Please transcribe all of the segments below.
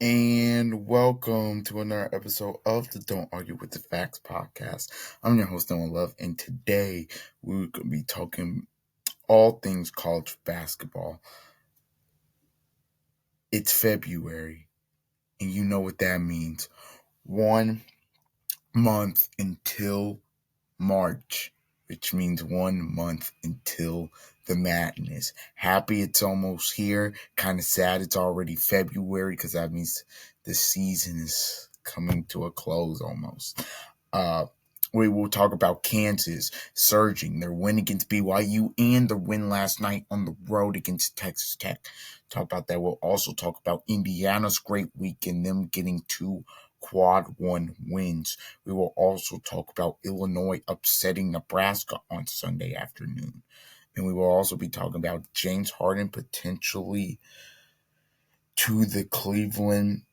And welcome to another episode of the Don't Argue with the Facts podcast. I'm your host, Noah Love, and today we're going to be talking all things college basketball. It's February, and you know what that means. 1 month until March, which means 1 month until the madness. Happy it's almost here. Kind of sad it's already February because that means the season is coming to a close almost. Uh, we will talk about Kansas surging, their win against BYU and their win last night on the road against Texas Tech. Talk about that. We'll also talk about Indiana's great week and them getting two quad one wins. We will also talk about Illinois upsetting Nebraska on Sunday afternoon. And we will also be talking about James Harden potentially to the Cleveland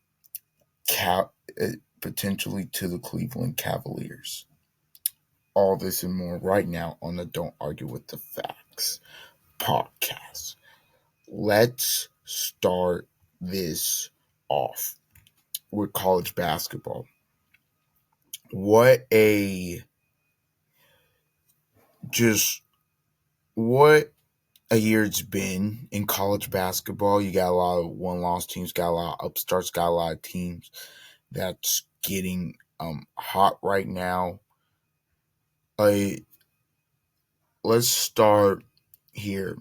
Cavaliers. All this and more right now on the Don't Argue with the Facts podcast. Let's start this off with college basketball. What a year it's been in college basketball. You got a lot of one-loss teams, got a lot of upstarts, got a lot of teams that's getting hot right now. Let's start here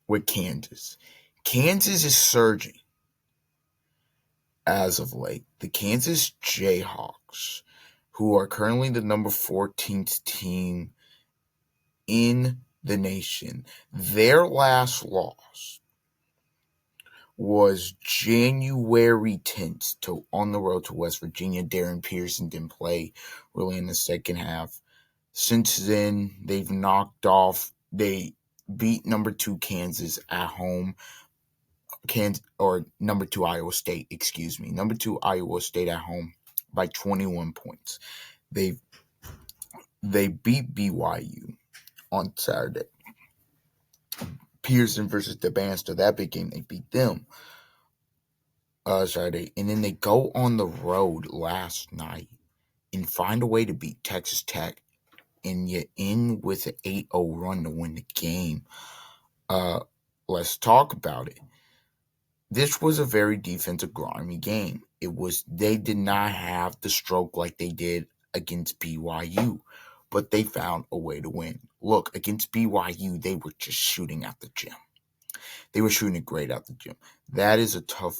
with Kansas. Kansas is surging as of late. The Kansas Jayhawks, who are currently the number 14th team in the nation, their last loss was January 10th on the road to West Virginia. Darren Pearson didn't play really in the second half. Since then, they beat number 2 Kansas at home. Number 2 Iowa State, Number 2 Iowa State at home by 21 points. They beat BYU on Saturday. Pearson versus the Banster, that big game, they beat them Saturday. And then they go on the road last night and find a way to beat Texas Tech and you end with an 8-0 run to win the game. Let's talk about it. This was a very defensive, grimy game. They did not have the stroke like they did against BYU, but they found a way to win. Look, against BYU, they were just shooting at the gym. They were shooting it great at the gym. That is a tough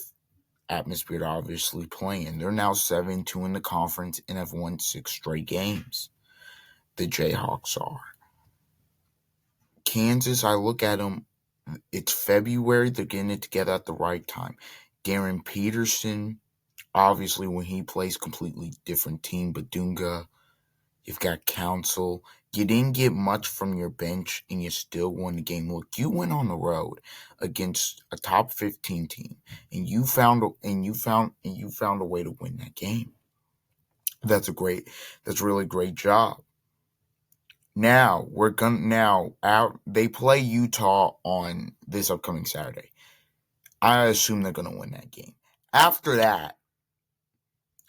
atmosphere to obviously play in. They're now 7-2 in the conference and have won 6 straight games. The Jayhawks are. Kansas, I look at them, it's February, they're getting it together at the right time. Darren Peterson, obviously when he plays, completely different team. Badunga, you've got Council. You didn't get much from your bench and you still won the game. Look, you went on the road against a top 15 team and you found a way to win that game. That's a really great job. Now they play Utah on this upcoming Saturday. I assume they're gonna win that game. After that,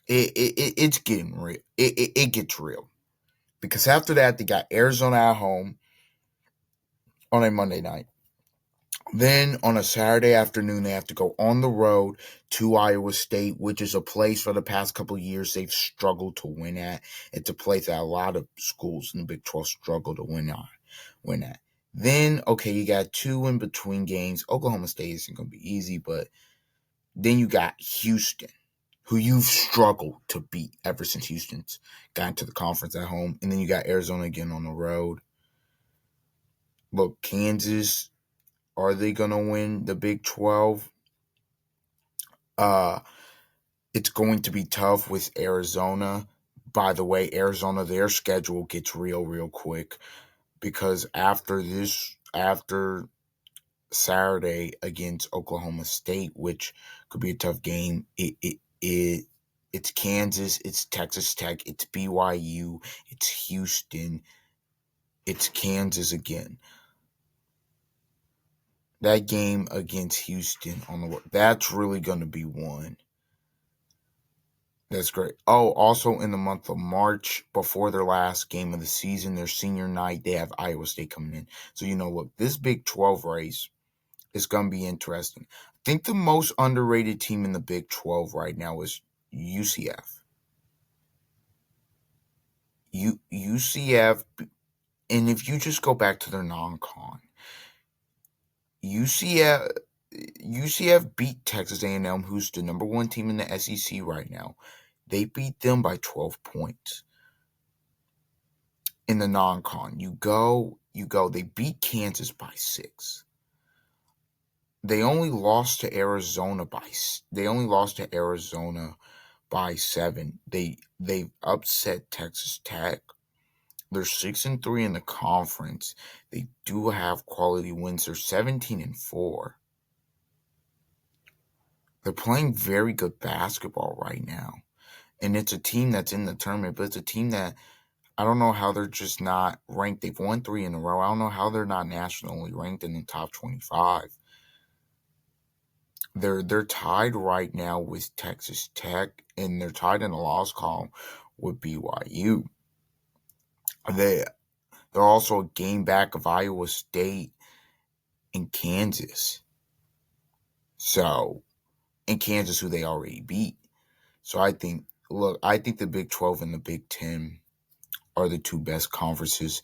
it's getting real. It gets real because after that they got Arizona at home on a Monday night. Then on a Saturday afternoon, they have to go on the road to Iowa State, which is a place for the past couple of years they've struggled to win at. It's a place that a lot of schools in the Big 12 struggle to win at. Then, okay, you got 2 in between games. Oklahoma State isn't going to be easy, but then you got Houston, who you've struggled to beat ever since Houston's got into the conference at home. And then you got Arizona again on the road. Look, Kansas, are they going to win the Big 12? It's going to be tough with Arizona. By the way, Arizona, their schedule gets real quick because after Saturday against Oklahoma State, which could be a tough game, it's Kansas, it's Texas Tech, it's BYU, it's Houston, it's Kansas again. That game against Houston that's really going to be one That's great. Oh, also in the month of March, before their last game of the season, their senior night, they have Iowa State coming in. So, look, this Big 12 race is going to be interesting. I think the most underrated team in the Big 12 right now is UCF. UCF, and if you just go back to their non-con, UCF UCF beat Texas A&M, who's the number one team in the SEC right now. They beat them by 12 points in the non-con. You go. They beat Kansas by 6. They only lost to Arizona by. They only lost to Arizona by 7. They've upset Texas Tech. They're 6-3 in the conference. They do have quality wins. They're 17-4. They're playing very good basketball right now. And it's a team that's in the tournament, but it's a team that I don't know how they're just not ranked. They've won 3 in a row. I don't know how they're not nationally ranked in the top 25. They're tied right now with Texas Tech, and they're tied in the loss column with BYU. They're also a game back of Iowa State and Kansas. So, in Kansas, who they already beat. So I think the Big 12 and the Big 10 are the two best conferences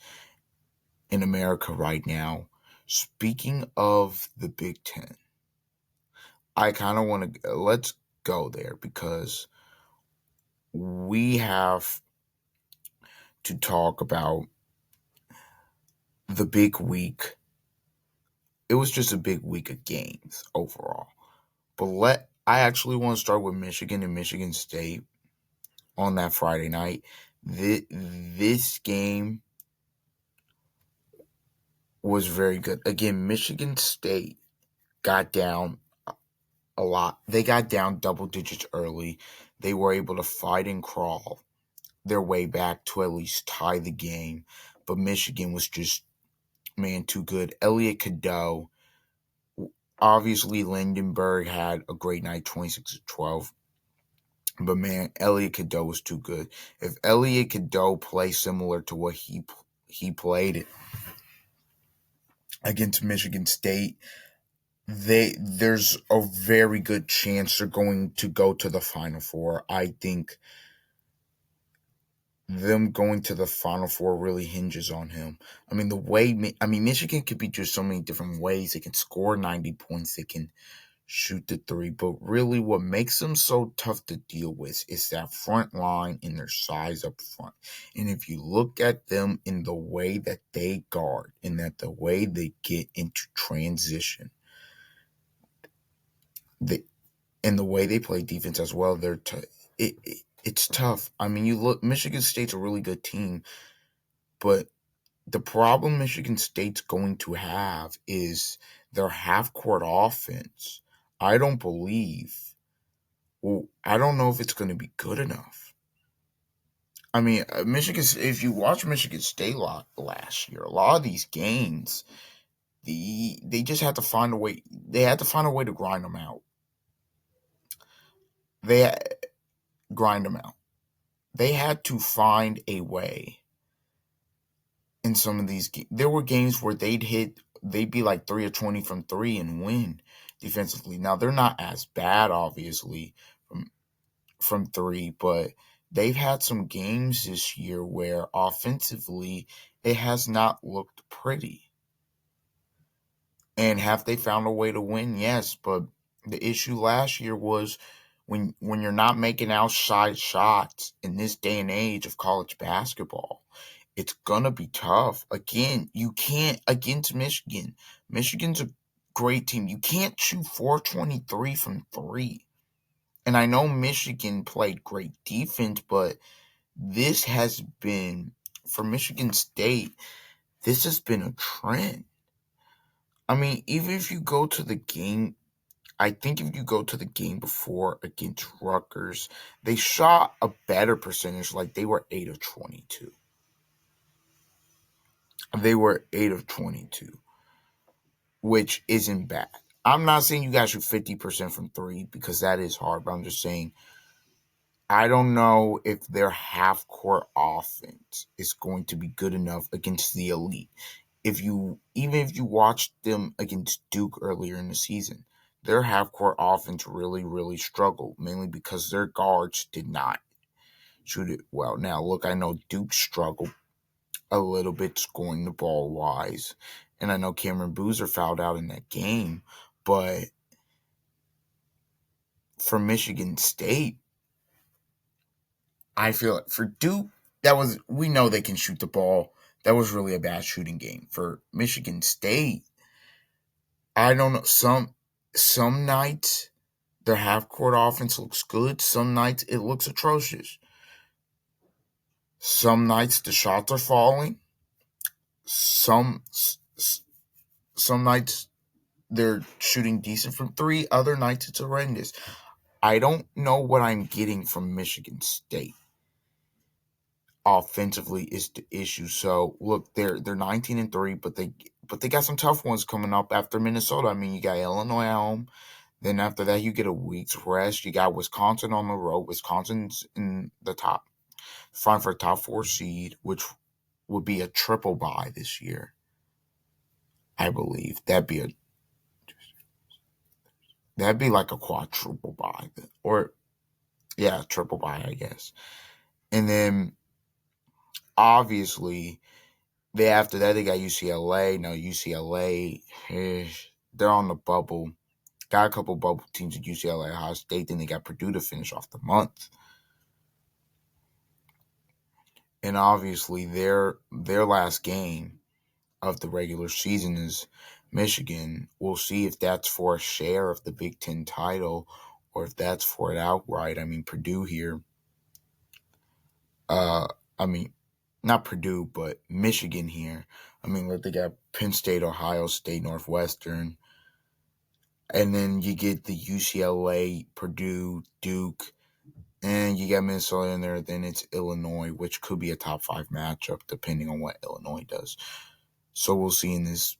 in America right now. Speaking of the Big 10, I kind of want to let's go there because we have to talk about the big week. It was just a big week of games overall. But I actually want to start with Michigan and Michigan State on that Friday night. This game was very good. Again, Michigan State got down a lot. They got down double digits early. They were able to fight and crawl their way back to at least tie the game. But Michigan was just, man, too good. Elliot Cadeau, obviously Lindenberg had a great night, 26-12. But man, Elliot Cadeau was too good. If Elliot Cadeau plays similar to what he played against Michigan State, there's a very good chance they're going to go to the Final Four. I think them going to the Final Four really hinges on him. I mean, Michigan could be just so many different ways. They can score 90 points. They can shoot the 3. But really what makes them so tough to deal with is that front line and their size up front. And if you look at them in the way that they guard and that the way they get into transition, and the way they play defense as well, it's tough. I mean, you look, Michigan State's a really good team, but the problem Michigan State's going to have is their half-court offense. I don't know if it's going to be good enough. I mean, if you watch Michigan State last year, a lot of these games, they just had to find a way. They had to find a way to grind them out. Grind them out. They had to find a way in some of these games. There were games where they'd be like 3 of 20 from 3 and win defensively. Now, they're not as bad, obviously, from 3, but they've had some games this year where offensively it has not looked pretty. And have they found a way to win? Yes, but the issue last year was when you're not making outside shots in this day and age of college basketball, it's gonna be tough. Again, you can't against Michigan. Michigan's a great team. You can't shoot 423 from 3. And I know Michigan played great defense, but this has been, for Michigan State, this has been a trend. I mean, even if you go to the game, I think if you go to the game before against Rutgers, they shot a better percentage, like they were 8 of 22. They were 8 of 22, which isn't bad. I'm not saying you guys shoot 50% from 3 because that is hard, but I'm just saying I don't know if their half court offense is going to be good enough against the elite. If you watched them against Duke earlier in the season, their half court offense really, really struggled, mainly because their guards did not shoot it well. Now, look, I know Duke struggled a little bit scoring the ball wise, and I know Cameron Boozer fouled out in that game, but for Michigan State, I feel like for Duke, we know they can shoot the ball. That was really a bad shooting game. For Michigan State, I don't know. Some nights their half court offense looks good. Some nights it looks atrocious. Some nights the shots are falling. Some some nights they're shooting decent from three. Other nights it's horrendous. I don't know what I'm getting from Michigan State offensively is the issue. So look, they're 19-3, but they got some tough ones coming up after Minnesota. I mean, you got Illinois at home. Then after that, you get a week's rest. You got Wisconsin on the road. Wisconsin's in the top, fighting for a top 4 seed, which would be a triple bye this year. I believe that'd be like a quadruple bye, or yeah, triple bye, I guess. And then obviously, after that they got UCLA. Now UCLA, they're on the bubble. Got a couple bubble teams at UCLA, Ohio State. Then they got Purdue to finish off the month. And obviously, their last game of the regular season is Michigan. We'll see if that's for a share of the Big Ten title or if that's for it outright. I mean, Purdue here. I mean, not Purdue, but Michigan here. I mean, look, they got Penn State, Ohio State, Northwestern. And then you get the UCLA, Purdue, Duke, and you got Minnesota in there. Then it's Illinois, which could be a top 5 matchup depending on what Illinois does. So we'll see in this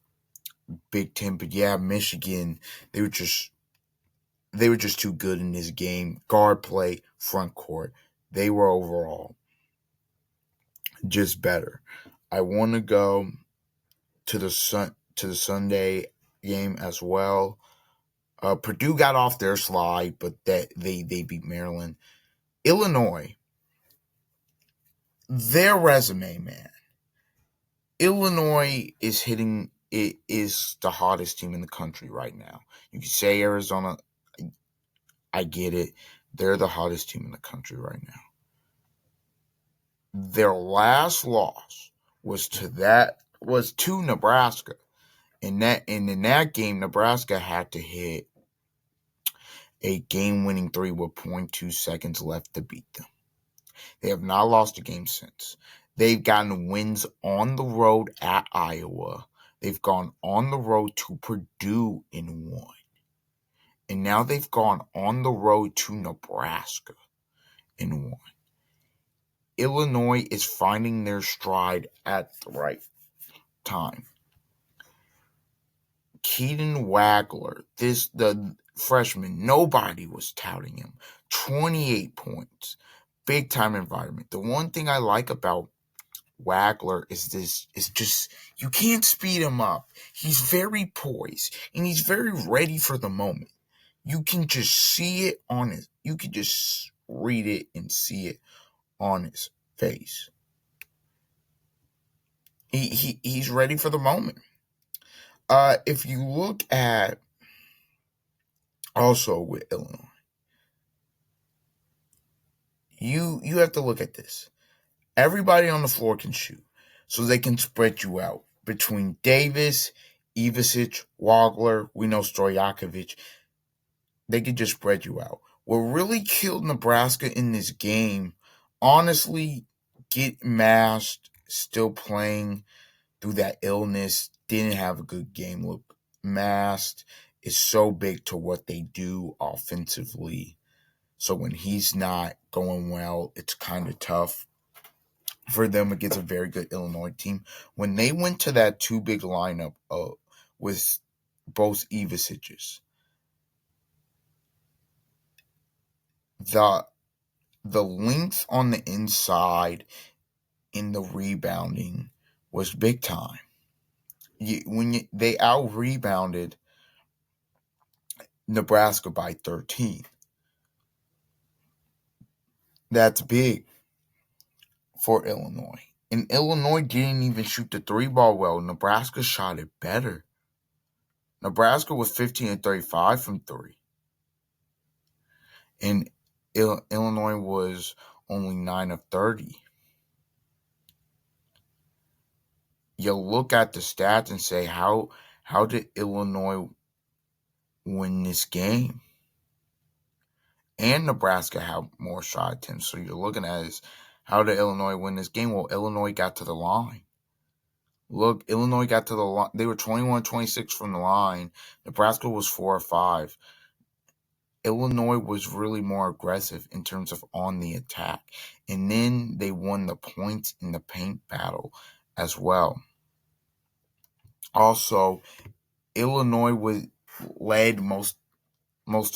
Big Ten. But yeah, Michigan, they were just too good in this game. Guard play, front court, they were overall just better. I want to go to the Sunday game as well. Purdue got off their slide, but that they beat Maryland. Illinois, their resume, man. Illinois is hitting. It is the hottest team in the country right now. You can say Arizona. I get it. They're the hottest team in the country right now. Their last loss was to Nebraska. In that game, Nebraska had to hit a game-winning 3 with 0.2 seconds left to beat them. They have not lost a game since. They've gotten wins on the road at Iowa. They've gone on the road to Purdue and won. And now they've gone on the road to Nebraska and won. Illinois is finding their stride at the right time. Keaton Wagler, the freshman, nobody was touting him. 28 points. Big time environment. The one thing I like about Wagler is just you can't speed him up. He's very poised and he's very ready for the moment. You can just see it on his. You can just read it and see it on his face. He's ready for the moment. If you look at also with Illinois, you have to look at this. Everybody on the floor can shoot, so they can spread you out between Davis, Ivisic, Wagler. We know Stojakovic. They could just spread you out. What really killed Nebraska in this game, honestly, get masked, still playing through that illness, didn't have a good game. Look, masked is so big to what they do offensively. So when he's not going well, it's kind of tough for them against a very good Illinois team. When they went to that 2 big lineup with both Ivisiches, the length on the inside in the rebounding was big time. They out rebounded Nebraska by 13. That's big for Illinois. And Illinois didn't even shoot the three ball well. Nebraska shot it better. Nebraska was 15 and 35 from three. And Illinois was only 9 of 30. You look at the stats and say, how did Illinois win this game? And Nebraska had more shot attempts. So you're looking at is, how did Illinois win this game? Well, Illinois got to the line. Look, Illinois got to the line. They were 21-26 from the line. Nebraska was 4 or 5. Illinois was really more aggressive in terms of on the attack. And then they won the points in the paint battle as well. Also, Illinois led most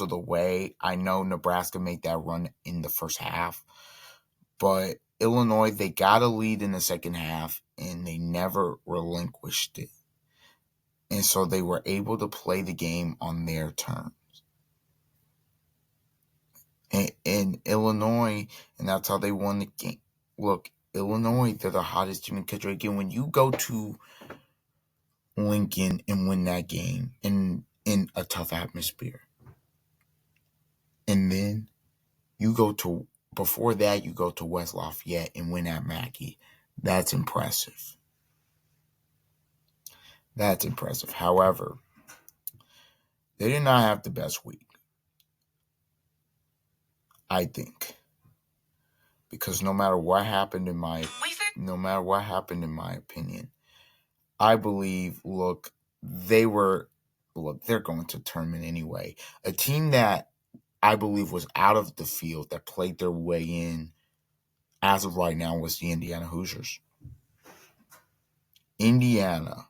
of the way. I know Nebraska made that run in the first half, but Illinois, they got a lead in the second half, and they never relinquished it. And so they were able to play the game on their terms. And Illinois, and that's how they won the game. Look, Illinois, they're the hottest team in the country. Again, when you go to Lincoln and win that game in a tough atmosphere, and then you go to, before that, you go to West Lafayette and win at Mackey. That's impressive. That's impressive. However, they did not have the best week, I think, because no matter what happened in my opinion, I believe, they're going to tournament anyway. A team that I believe was out of the field that played their way in as of right now was the Indiana Hoosiers. Indiana.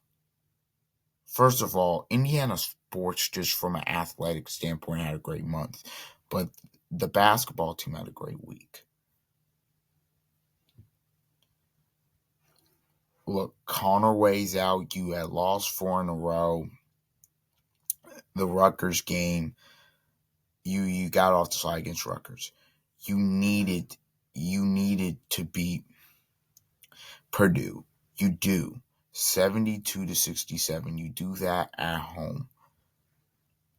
First of all, Indiana sports, just from an athletic standpoint, had a great month. But the basketball team had a great week. Look, Conway's out. You had lost 4 in a row. The Rutgers game, you got off the slide against Rutgers. You needed to beat Purdue. You do. 72-67. You do that at home.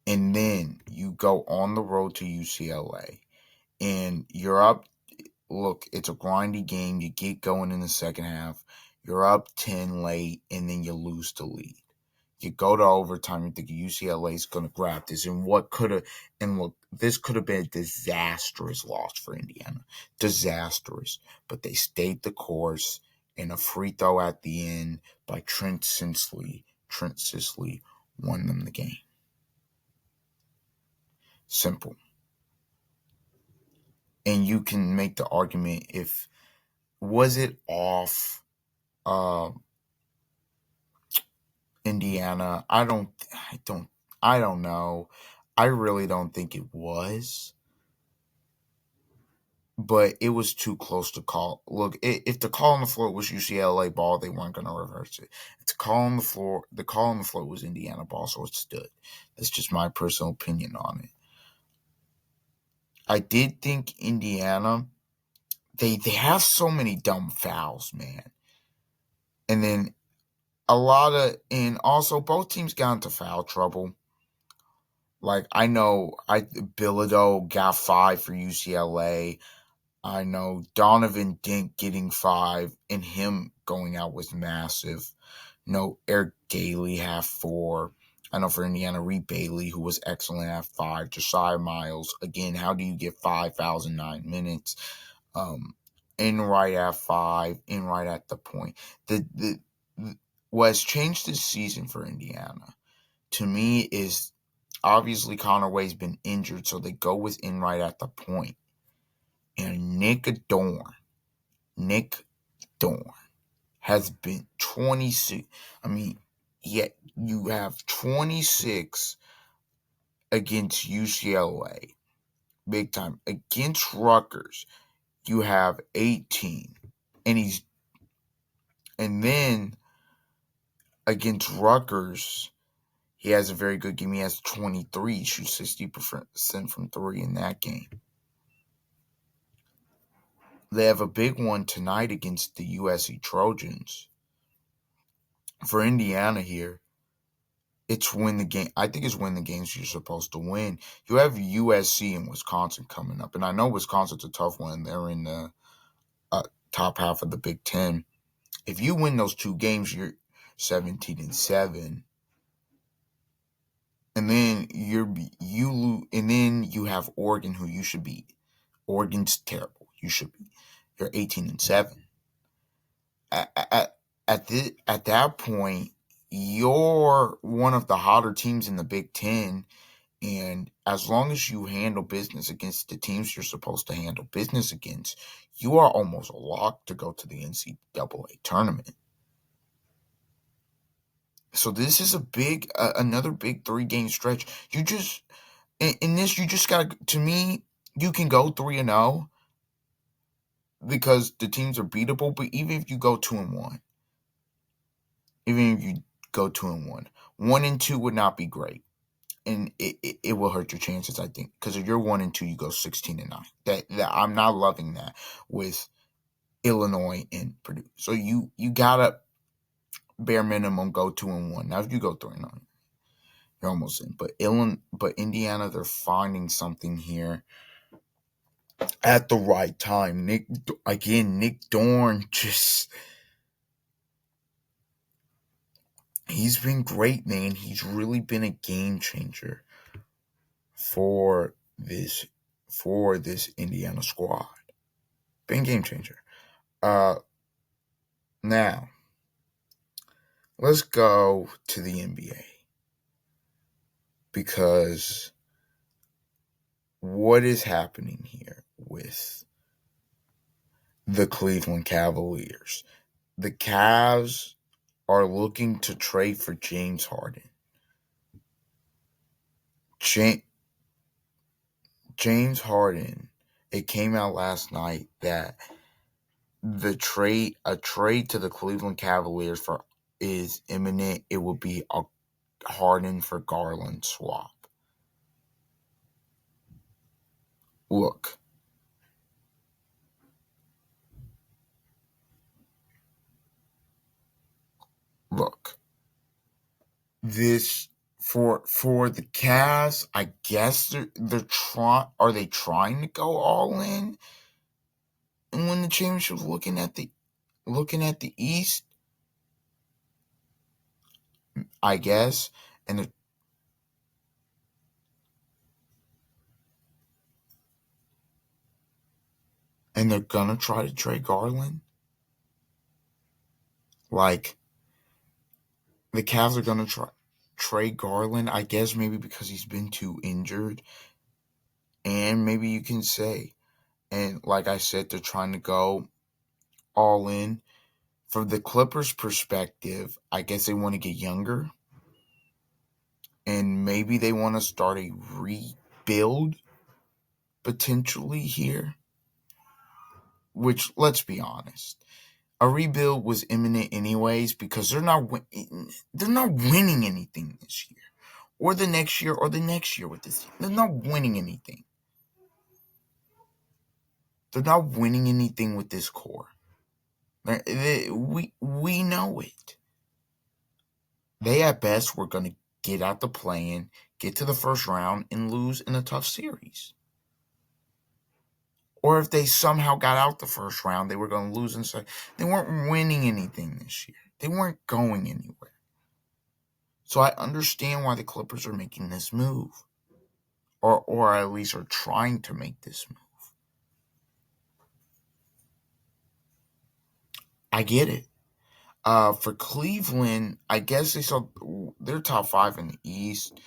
And then you go on the road to UCLA. And you're up. Look, it's a grindy game. You get going in the second half. You're up 10 late, and then you lose the lead. You go to overtime, you think UCLA is going to grab this. This could have been a disastrous loss for Indiana. Disastrous. But they stayed the course, and a free throw at the end by Trent Sisley won them the game. Simple. And you can make the argument, was it off Indiana? I don't know. I really don't think it was. But it was too close to call. Look, if the call on the floor was UCLA ball, they weren't going to reverse it. If the call on the floor was Indiana ball, so it stood. That's just my personal opinion on it. I did think Indiana, they have so many dumb fouls, man. And then and also both teams got into foul trouble. Like, I know Bilodeau got 5 for UCLA. I know Donovan Dink getting 5 and him going out was massive. Eric Daly had 4. I know for Indiana, Reed Bailey, who was excellent, at 5. Josiah Miles, again, how do you get 5 fouls in 9 minutes? Enright at 5, Enright at the point. What has changed this season for Indiana, to me, is obviously Conway's been injured, so they go with Enright at the point. And Nick Dorn has been 26. Yet you have 26 against UCLA, big time. Against Rutgers, you have 18. And then against Rutgers, he has a very good game. He has 23. He shoots 60% from three in that game. They have a big one tonight against the USC Trojans. For Indiana here, it's win the game. I think it's win the games you're supposed to win. You have USC and Wisconsin coming up, and I know Wisconsin's a tough one. They're in the top half of the Big Ten. If you win those two games, you're 17-7, and then and then you have Oregon, who you should beat. Oregon's terrible. You're 18-7. At that point, you're one of the hotter teams in the Big Ten. And as long as you handle business against the teams you're supposed to handle business against, you are almost locked to go to the NCAA tournament. So this is another big 3-game stretch. You just got to me, you can go 3-0 because the teams are beatable. But even if you go 2-1, 1-2 would not be great. And it will hurt your chances, I think, because if you're 1-2, you go 16-9. That I'm not loving that with Illinois and Purdue. So you gotta bare minimum go 2-1. Now if you go 3-9, you're almost in. But Indiana, they're finding something here at the right time. Nick Dorn he's been great, man. He's really been a game changer for this Indiana squad. Been game changer. Now let's go to the NBA, because what is happening here with the Cleveland Cavaliers? The Cavs are looking to trade for James Harden. James Harden, it came out last night that a trade to the Cleveland Cavaliers is imminent. It will be a Harden for Garland swap. Look. This for the Cavs, I guess they're trying. Are they trying to go all in and win the championship? Looking at the East, I guess, and they're gonna try to trade Garland. Like, the Cavs are gonna try trade Garland, I guess, maybe because he's been too injured, and maybe you can say, and like I said, they're trying to go all in. From the Clippers' perspective, I guess they want to get younger, and maybe they want to start a rebuild potentially here. Which, let's be honest, a rebuild was imminent anyways, because they're not winning anything this year, or the next year, or the next year with this team. They're not winning anything. They're not winning anything with this core. We know it. They at best were going to get out the play-in, get to the first round, and lose in a tough series. Or if they somehow got out the first round, they were going to lose and say they weren't winning anything this year. They weren't going anywhere. So I understand why the Clippers are making this move, or at least are trying to make this move. I get it. For Cleveland, I guess they saw they're top 5 in the East,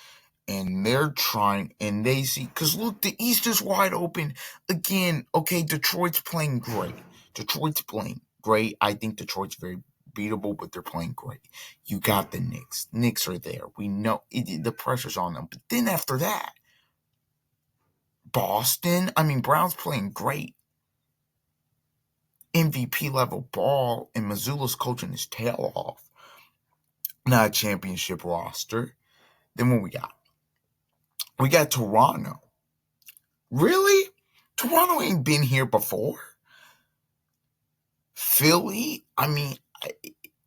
and they're trying, and they see, because look, the East is wide open again. Okay, Detroit's playing great. I think Detroit's very beatable, but they're playing great. You got the Knicks. Knicks are there. We know the pressure's on them. But then after that, Boston. I mean, Brown's playing great. MVP level ball, and Missoula's coaching his tail off. Not a championship roster. Then what we got? We got Toronto. Really? Toronto ain't been here before. Philly? I mean,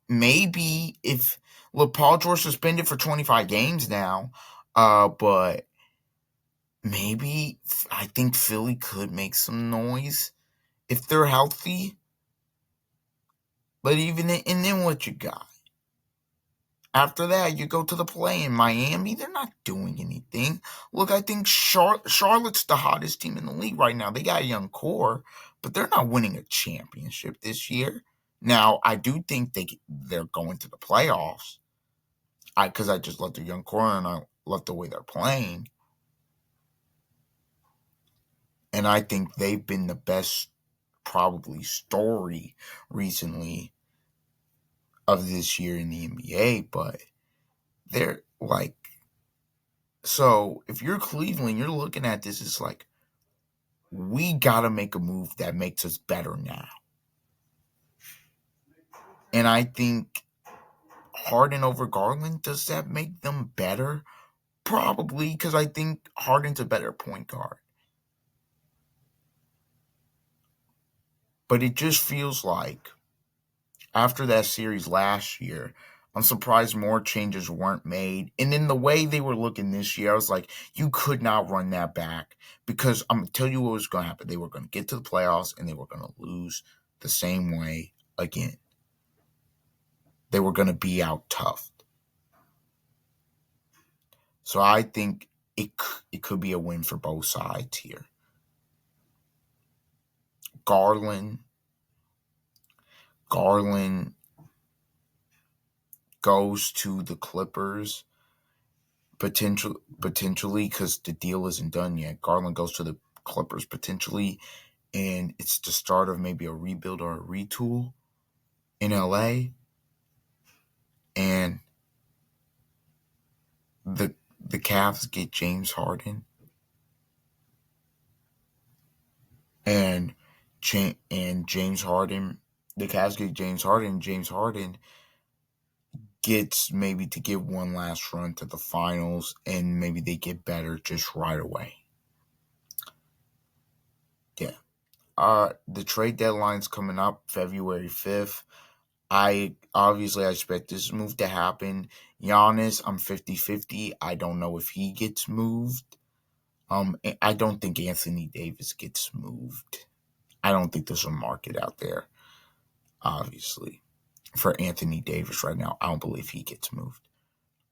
maybe if Paul George suspended for 25 games now, but maybe I think Philly could make some noise if they're healthy. But even then, and then what you got? After that, you go to the play in Miami. They're not doing anything. Look, I think Charlotte's the hottest team in the league right now. They got a young core, but they're not winning a championship this year. Now, I do think they're going to the playoffs. Because I just love their young core and I love the way they're playing. And I think they've been the best, probably, story recently of this year in the NBA. But they're like, so if you're Cleveland, you're looking at this, it's like, we got to make a move that makes us better now. And I think Harden over Garland, does that make them better? Probably, because I think Harden's a better point guard. But it just feels like after that series last year, I'm surprised more changes weren't made. And in the way they were looking this year, I was like, you could not run that back because I'm going to tell you what was going to happen. They were going to get to the playoffs and they were going to lose the same way again. They were going to be out tough. So I think it could be a win for both sides here. Garland goes to the Clippers potentially because the deal isn't done yet. Garland goes to the Clippers potentially, and it's the start of maybe a rebuild or a retool in LA. And the Cavs get James Harden, and James Harden. The Cavs get James Harden. James Harden gets maybe to get one last run to the finals, and maybe they get better just right away. Yeah. The trade deadline's coming up February 5th. I expect this move to happen. Giannis, I'm 50-50. I don't know if he gets moved. I don't think Anthony Davis gets moved. I don't think there's a market out there, obviously, for Anthony Davis right now. I don't believe he gets moved.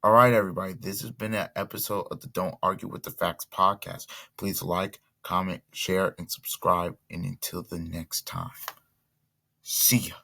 All right, everybody. This has been an episode of the Don't Argue with the Facts podcast. Please like, comment, share, and subscribe. And until the next time, see ya.